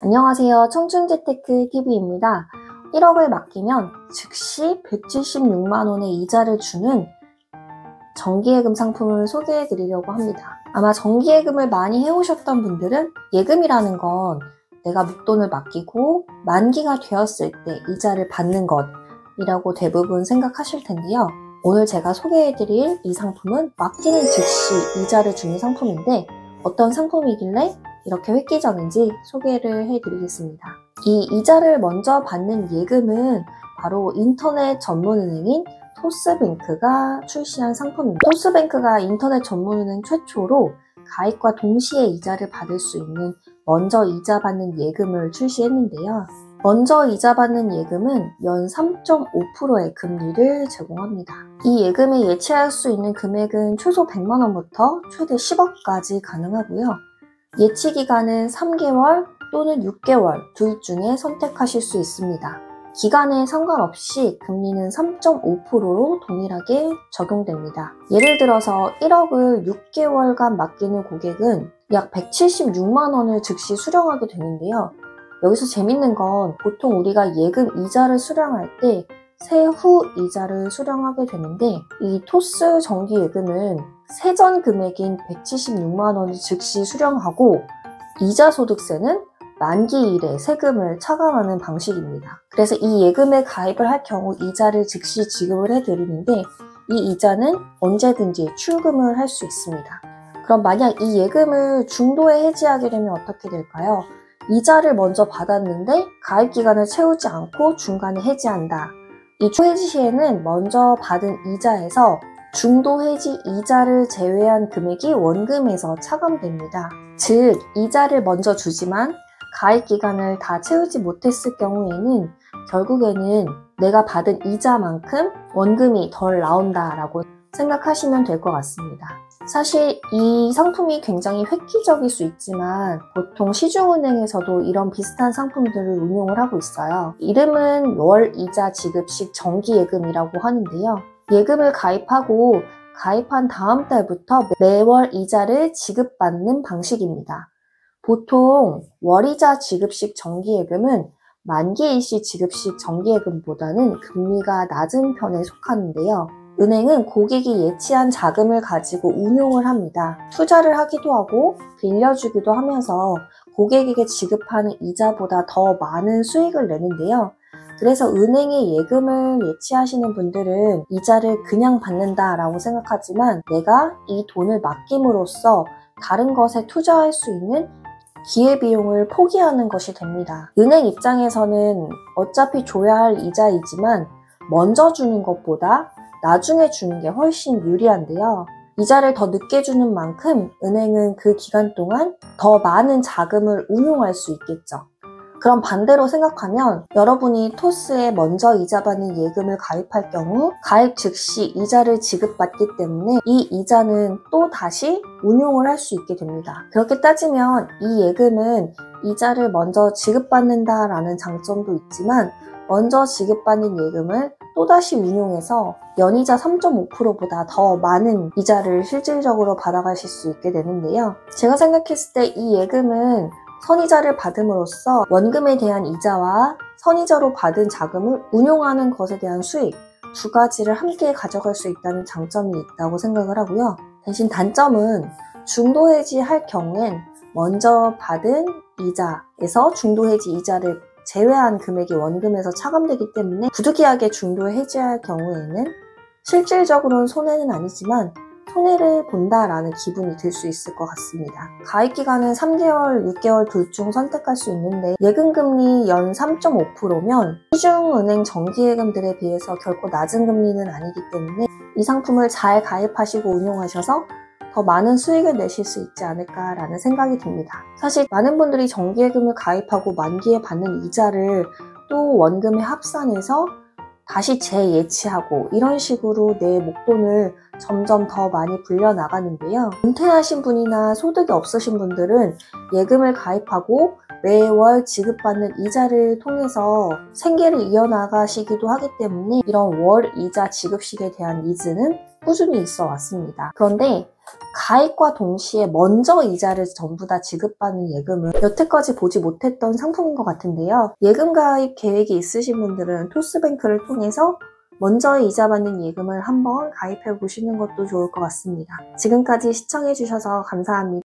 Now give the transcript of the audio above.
안녕하세요. 청춘재테크TV입니다. 1억을 맡기면 즉시 176만원의 이자를 주는 정기예금 상품을 소개해 드리려고 합니다. 아마 정기예금을 많이 해오셨던 분들은 예금이라는 건 내가 목돈을 맡기고 만기가 되었을 때 이자를 받는 것이라고 대부분 생각하실 텐데요. 오늘 제가 소개해 드릴 이 상품은 맡기는 즉시 이자를 주는 상품인데 어떤 상품이길래 이렇게 획기적인지 소개를 해드리겠습니다. 이 이자를 먼저 받는 예금은 바로 인터넷 전문은행인 토스뱅크가 출시한 상품입니다. 토스뱅크가 인터넷 전문은행 최초로 가입과 동시에 이자를 받을 수 있는 먼저 이자 받는 예금을 출시했는데요. 먼저 이자 받는 예금은 연 3.5%의 금리를 제공합니다. 이 예금에 예치할 수 있는 금액은 최소 100만원부터 최대 10억까지 가능하고요. 예치 기간은 3개월 또는 6개월 둘 중에 선택하실 수 있습니다. 기간에 상관없이 금리는 3.5%로 동일하게 적용됩니다. 예를 들어서 1억을 6개월간 맡기는 고객은 약 176만원을 즉시 수령하게 되는데요. 여기서 재밌는 건 보통 우리가 예금 이자를 수령할 때 세후 이자를 수령하게 되는데 이 토스 정기예금은 세전 금액인 176만원을 즉시 수령하고 이자소득세는 만기일에 세금을 차감하는 방식입니다. 그래서 이 예금에 가입을 할 경우 이자를 즉시 지급을 해드리는데 이 이자는 언제든지 출금을 할 수 있습니다. 그럼 만약 이 예금을 중도에 해지하게 되면 어떻게 될까요? 이자를 먼저 받았는데 가입 기간을 채우지 않고 중간에 해지한다. 이 초해지 시에는 먼저 받은 이자에서 중도 해지 이자를 제외한 금액이 원금에서 차감됩니다. 즉, 이자를 먼저 주지만 가입 기간을 다 채우지 못했을 경우에는 결국에는 내가 받은 이자만큼 원금이 덜 나온다라고 생각하시면 될 것 같습니다. 사실 이 상품이 굉장히 획기적일 수 있지만 보통 시중은행에서도 이런 비슷한 상품들을 운용을 하고 있어요. 이름은 월이자 지급식 정기예금이라고 하는데요. 예금을 가입하고 가입한 다음 달부터 매월 이자를 지급받는 방식입니다. 보통 월이자 지급식 정기예금은 만기일시 지급식 정기예금보다는 금리가 낮은 편에 속하는데요. 은행은 고객이 예치한 자금을 가지고 운용을 합니다. 투자를 하기도 하고 빌려주기도 하면서 고객에게 지급하는 이자보다 더 많은 수익을 내는데요. 그래서 은행에 예금을 예치하시는 분들은 이자를 그냥 받는다라고 생각하지만 내가 이 돈을 맡김으로써 다른 것에 투자할 수 있는 기회비용을 포기하는 것이 됩니다. 은행 입장에서는 어차피 줘야 할 이자이지만 먼저 주는 것보다 나중에 주는 게 훨씬 유리한데요. 이자를 더 늦게 주는 만큼 은행은 그 기간 동안 더 많은 자금을 운용할 수 있겠죠. 그럼 반대로 생각하면 여러분이 토스에 먼저 이자 받는 예금을 가입할 경우 가입 즉시 이자를 지급받기 때문에 이 이자는 또 다시 운용을 할 수 있게 됩니다. 그렇게 따지면 이 예금은 이자를 먼저 지급받는다라는 장점도 있지만 먼저 지급받는 예금을 또다시 운용해서 연이자 3.5%보다 더 많은 이자를 실질적으로 받아가실 수 있게 되는데요. 제가 생각했을 때 이 예금은 선이자를 받음으로써 원금에 대한 이자와 선이자로 받은 자금을 운용하는 것에 대한 수익 두 가지를 함께 가져갈 수 있다는 장점이 있다고 생각을 하고요. 대신 단점은 중도 해지할 경우엔 먼저 받은 이자에서 중도 해지 이자를 제외한 금액이 원금에서 차감되기 때문에 부득이하게 중도 해지할 경우에는 실질적으로는 손해는 아니지만 손해를 본다라는 기분이 들 수 있을 것 같습니다. 가입기간은 3개월, 6개월 둘 중 선택할 수 있는데 예금금리 연 3.5%면 시중은행 정기예금들에 비해서 결코 낮은 금리는 아니기 때문에 이 상품을 잘 가입하시고 운용하셔서 더 많은 수익을 내실 수 있지 않을까라는 생각이 듭니다. 사실 많은 분들이 정기예금을 가입하고 만기에 받는 이자를 또 원금에 합산해서 다시 재예치하고 이런 식으로 내 목돈을 점점 더 많이 불려나가는데요. 은퇴하신 분이나 소득이 없으신 분들은 예금을 가입하고 매월 지급받는 이자를 통해서 생계를 이어나가시기도 하기 때문에 이런 월 이자 지급식에 대한 니즈는 꾸준히 있어 왔습니다. 그런데 가입과 동시에 먼저 이자를 전부 다 지급받는 예금은 여태까지 보지 못했던 상품인 것 같은데요. 예금 가입 계획이 있으신 분들은 토스뱅크를 통해서 먼저 이자 받는 예금을 한번 가입해 보시는 것도 좋을 것 같습니다. 지금까지 시청해 주셔서 감사합니다.